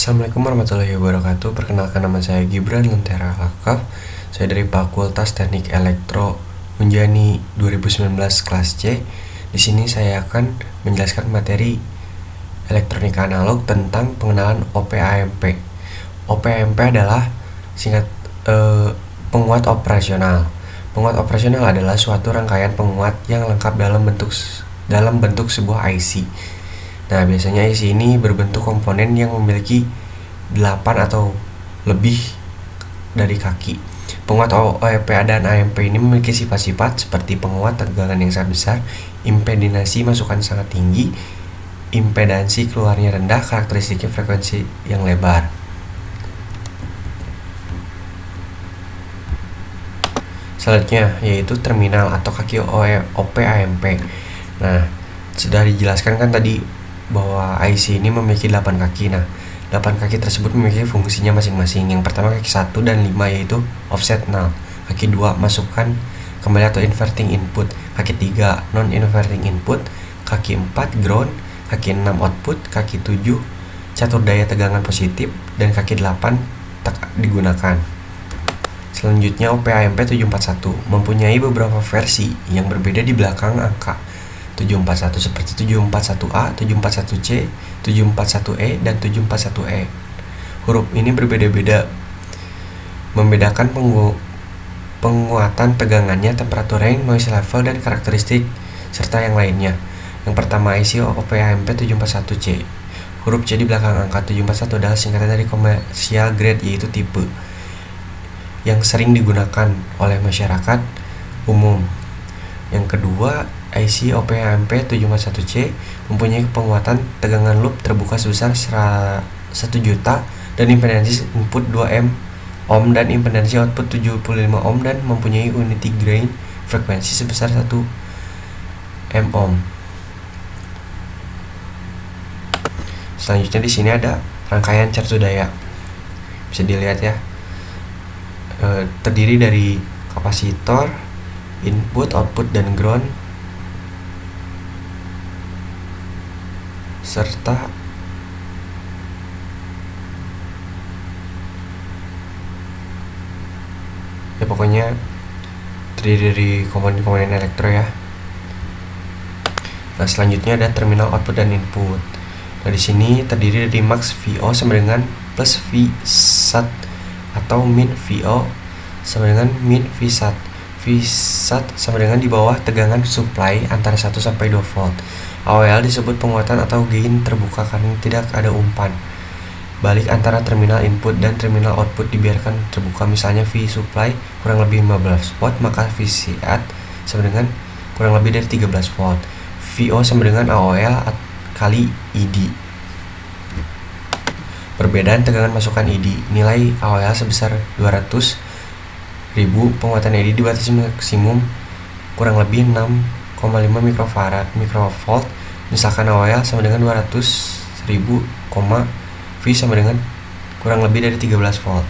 Assalamualaikum warahmatullahi wabarakatuh. Perkenalkan, nama saya Gibran Lentera Lakaf. Saya dari Fakultas Teknik Elektro Unjani 2019 kelas C. Di sini saya akan menjelaskan materi elektronika analog tentang pengenalan OP-AMP. OP-AMP adalah singkat penguat operasional. Penguat operasional adalah suatu rangkaian penguat yang lengkap dalam bentuk sebuah IC. Nah, biasanya IC ini berbentuk komponen yang memiliki 8 atau lebih dari kaki. Penguat OP dan AMP ini memiliki sifat-sifat seperti penguat tegangan yang sangat besar, impedansi masukan sangat tinggi, impedansi keluarnya rendah, karakteristiknya frekuensi yang lebar. Selanjutnya yaitu terminal atau kaki OP AMP. Nah, sudah dijelaskan kan tadi bahwa IC ini memiliki 8 kaki. Nah, 8 kaki tersebut memiliki fungsinya masing-masing. Yang pertama kaki 1 dan 5 yaitu offset null. Kaki 2 masukkan kembali atau inverting input. Kaki 3 non inverting input. Kaki 4 ground. Kaki 6 output. Kaki 7 catur daya tegangan positif. Dan kaki 8 tak digunakan. Selanjutnya OP-AMP 741 mempunyai beberapa versi yang berbeda di belakang angka 741 seperti 741A, 741C, 741E, dan 741E. Huruf ini berbeda-beda, membedakan penguatan tegangannya, temperatur range, noise level, dan karakteristik serta yang lainnya. Yang pertama IC OP-AMP 741C. Huruf C di belakang angka 741 adalah singkatan dari commercial grade, yaitu tipe yang sering digunakan oleh masyarakat umum. Yang kedua, IC OP-AMP 741C mempunyai penguatan tegangan loop terbuka sebesar 1 juta dan impedansi input 2 ohm dan impedansi output 75 ohm dan mempunyai unity gain frekuensi sebesar 1 ohm. Selanjutnya di sini ada rangkaian catur daya. Bisa dilihat ya. Terdiri dari kapasitor, input, output, dan ground, serta ya pokoknya terdiri dari komponen-komponen elektro ya. Nah, selanjutnya ada terminal output dan input. Nah, di sini terdiri dari max VO sama dengan plus Vsat atau min VO sama dengan min Vsat. Vsat sama dengan di bawah tegangan supply antara 1 sampai 2 volt. AOL disebut penguatan atau gain terbuka karena tidak ada umpan balik antara terminal input dan terminal output dibiarkan terbuka. Misalnya V supply kurang lebih 15 volt, maka Vsat sama dengan kurang lebih dari 13 volt. VO sama dengan AOL kali ID. Perbedaan tegangan masukan ID. Nilai AOL sebesar 200.000, penguatan ID dibatasi maksimum kurang lebih 6,5 mikrovolt. Misalkan AOL sama dengan 200.000, V sama dengan kurang lebih dari 13 volt.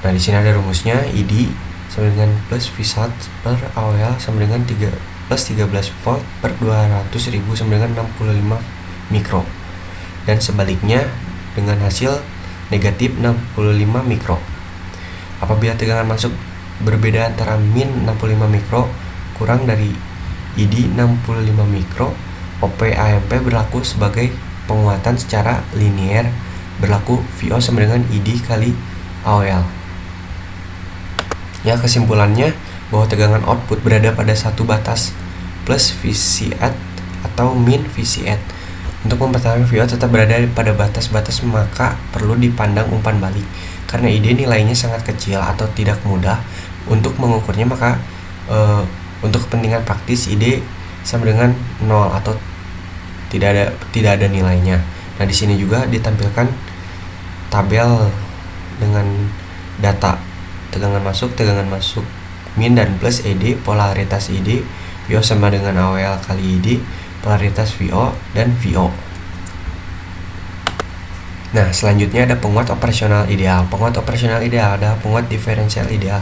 Nah, di sini ada rumusnya. ID sama dengan plus Vsat per AOL sama dengan plus 13 volt per 200.000 sama dengan 65 mikro. Dan sebaliknya dengan hasil negatif 65 mikro. Apabila tegangan masuk berbeda antara min 65 mikro kurang dari ID 65 mikro, OP-AMP berlaku sebagai penguatan secara linier, berlaku VO sama dengan ID kali AOL. Ya, kesimpulannya bahwa tegangan output berada pada satu batas plus Vsat atau min Vsat. Untuk mempertahankan VO tetap berada pada batas-batas, maka perlu dipandang umpan balik. Karena ID nilainya sangat kecil atau tidak mudah untuk mengukurnya, maka untuk kepentingan praktis ID sama dengan 0 atau tidak ada nilainya. Nah, di sini juga ditampilkan tabel dengan data tegangan masuk min dan plus ED, polaritas ID, VO sama dengan AOL kali ID, polaritas VO dan VO. Nah, selanjutnya ada penguat operasional ideal. Penguat operasional ideal adalah penguat diferensial ideal.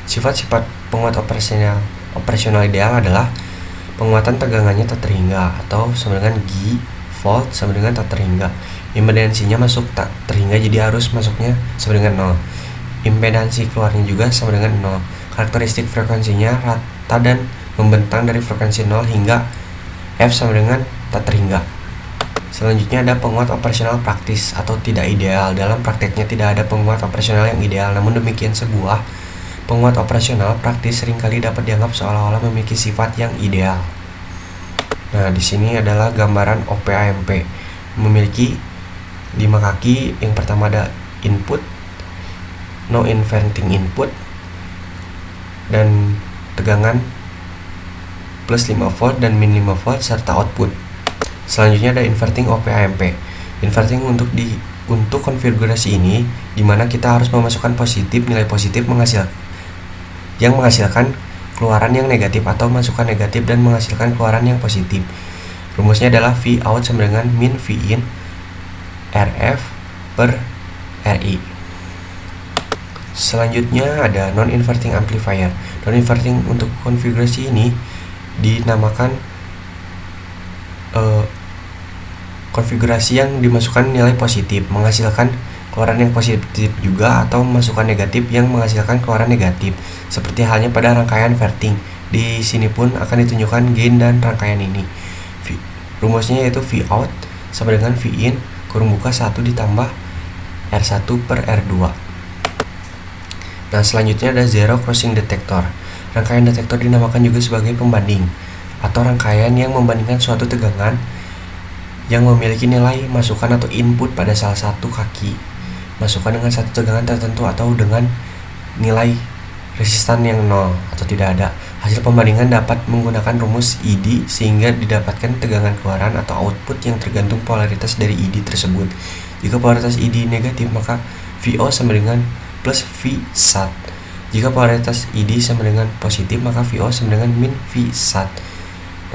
Sifat-sifat penguat operasional ideal adalah penguatan tegangannya tak terhingga atau sama dengan G volt sama dengan tak terhingga. Impedansinya masuk tak terhingga, jadi arus masuknya sama dengan 0. Impedansi keluarnya juga sama dengan 0. Karakteristik frekuensinya rata dan membentang dari frekuensi 0 hingga F sama dengan tak terhingga. Selanjutnya ada penguat operasional praktis atau tidak ideal. Dalam prakteknya tidak ada penguat operasional yang ideal, namun demikian sebuah penguat operasional praktis seringkali dapat dianggap seolah-olah memiliki sifat yang ideal. Nah, di sini adalah gambaran OP-AMP. Memiliki 5 kaki. Yang pertama ada input, no inverting input, dan tegangan plus 5 volt dan min 5 volt serta output. Selanjutnya ada inverting OP-AMP. Inverting untuk konfigurasi ini dimana kita harus memasukkan nilai positif yang menghasilkan keluaran yang negatif atau masukkan negatif dan menghasilkan keluaran yang positif. Rumusnya adalah V out sama dengan min V in RF per RI. Selanjutnya ada non-inverting amplifier. Non-inverting untuk konfigurasi ini dinamakan konfigurasi yang dimasukkan nilai positif menghasilkan keluaran yang positif juga, atau memasukkan negatif yang menghasilkan keluaran negatif, seperti halnya pada rangkaian verting. Di sini pun akan ditunjukkan gain dan rangkaian ini. Rumusnya yaitu V out sama dengan V in kurung buka 1 ditambah R1 per R2. Nah, selanjutnya ada zero crossing detector. Rangkaian detektor dinamakan juga sebagai pembanding atau rangkaian yang membandingkan suatu tegangan yang memiliki nilai masukan atau input pada salah satu kaki masukan dengan satu tegangan tertentu atau dengan nilai resistan yang 0 atau tidak ada. Hasil pembandingan dapat menggunakan rumus ID sehingga didapatkan tegangan keluaran atau output yang tergantung polaritas dari ID tersebut. Jika polaritas ID negatif, maka VO sama dengan plus V sat. Jika polaritas ID sama dengan positif, maka VO sama dengan min V sat.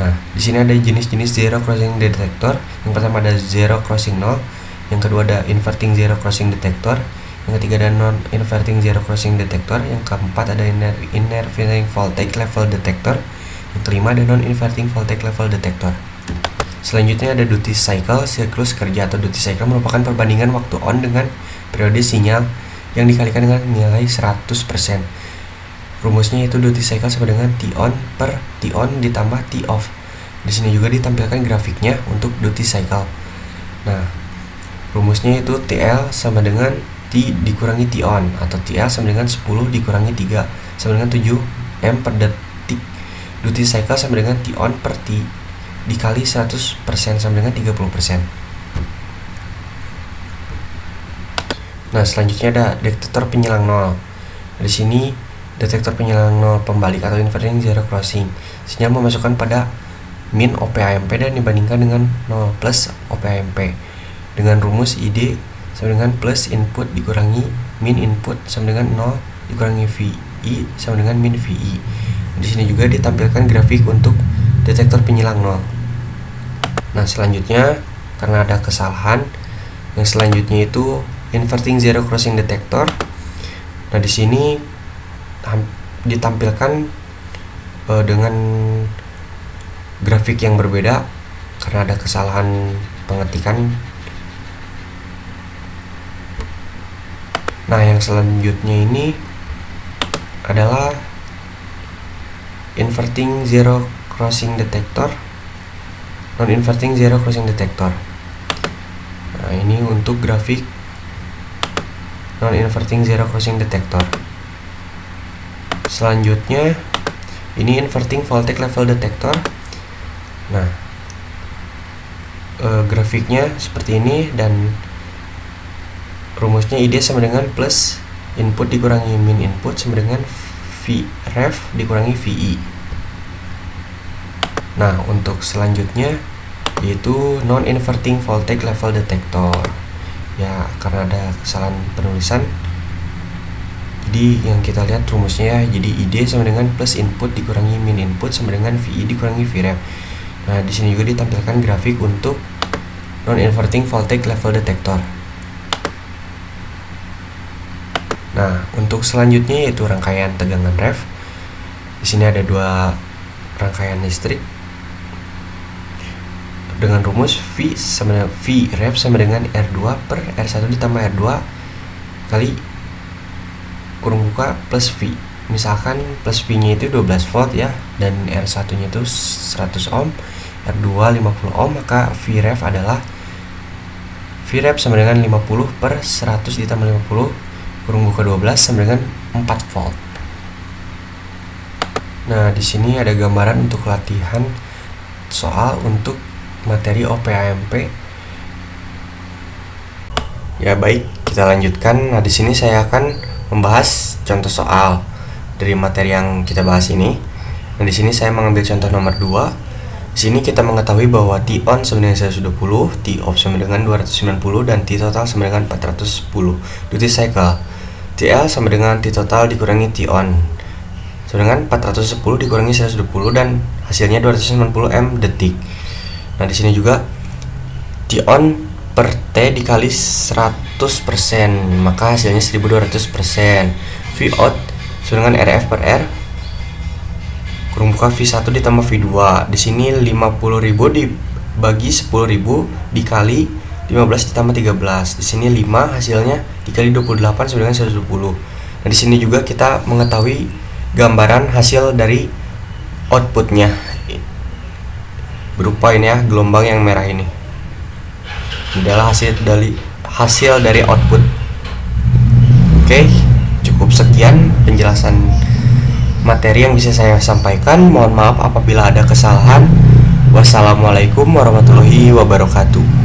Nah, di sini ada jenis-jenis zero crossing detector. Yang pertama ada zero crossing 0, yang kedua ada inverting zero crossing detector, yang ketiga ada non-inverting zero crossing detector, yang keempat ada inverting voltage level detector, yang kelima ada non-inverting voltage level detector. Selanjutnya ada duty cycle. Siklus kerja atau duty cycle merupakan perbandingan waktu on dengan periode sinyal yang dikalikan dengan nilai 100%. Rumusnya itu duty cycle sama dengan T on per T on ditambah T off. Di sini juga ditampilkan grafiknya untuk duty cycle. Nah, rumusnya itu TL sama dengan T dikurangi T on, atau TL sama dengan 10 dikurangi 3 sama dengan 7 M per detik. Duty cycle sama dengan T on per T dikali 100% sama dengan 30%. Nah, selanjutnya ada detektor penyilang 0. Di sini detektor penyilang 0 pembalik atau inverting zero crossing. Sinyal memasukkan pada min OP-AMP dan dibandingkan dengan 0 plus OP-AMP dengan rumus ID sama dengan plus input dikurangi min input sama dengan 0 dikurangi VI sama dengan min VI. Di sini juga ditampilkan grafik untuk detektor penyilang 0. Nah, selanjutnya karena ada kesalahan, yang selanjutnya itu inverting zero crossing detector. Nah, di sini ditampilkan dengan grafik yang berbeda karena ada kesalahan pengetikan. Nah, yang selanjutnya ini adalah inverting zero crossing detector, non-inverting zero crossing detector. Nah, ini untuk grafik non-inverting zero crossing detector. Selanjutnya ini inverting voltage level detector. Nah, grafiknya seperti ini dan rumusnya ID sama dengan plus input dikurangi min input sama dengan V ref dikurangi VI. Nah, untuk selanjutnya yaitu non inverting voltage level detector. Ya, karena ada kesalahan penulisan, jadi yang kita lihat rumusnya jadi ID sama dengan plus input dikurangi min input sama dengan VI dikurangi Vref. Nah, di sini juga ditampilkan grafik untuk non-inverting voltage level detector. Nah, untuk selanjutnya yaitu rangkaian tegangan ref. Di sini ada dua rangkaian listrik. dengan rumus V ref sama dengan R2 per R1 ditambah R2 kali kurung buka plus V. Misalkan plus V nya itu 12 volt ya, dan R1 nya itu 100 ohm, R2 50 ohm, maka V ref adalah V ref sama dengan 50 per 100 ditambah 50 kurung buka 12 sama dengan 4 volt. Nah, di sini ada gambaran untuk latihan soal untuk materi OP-AMP. Ya baik, kita lanjutkan. Nah, di sini saya akan membahas contoh soal dari materi yang kita bahas ini. Nah, di sini saya mengambil contoh nomor 2. Di sini kita mengetahui bahwa T on sama dengan 120, T off sama dengan 290, dan T total sama dengan 410 duty cycle. TL sama dengan T total dikurangi T on sama dengan 410 dikurangi 120, dan hasilnya 290 M detik. Nah, di sini juga T on per T dikali 100%, maka hasilnya 1200%. V out sama dengan RF per R kurung buka V1 ditambah V2. Di sini 50.000 dibagi 10.000 dikali 15 ditambah 13. Di sini 5 hasilnya dikali 28 sama dengan 120. Nah, di sini juga kita mengetahui gambaran hasil dari outputnya berupa ini ya, gelombang yang merah ini adalah hasil dari output. Oke, cukup sekian penjelasan materi yang bisa saya sampaikan. Mohon maaf apabila ada kesalahan. Wassalamualaikum warahmatullahi wabarakatuh.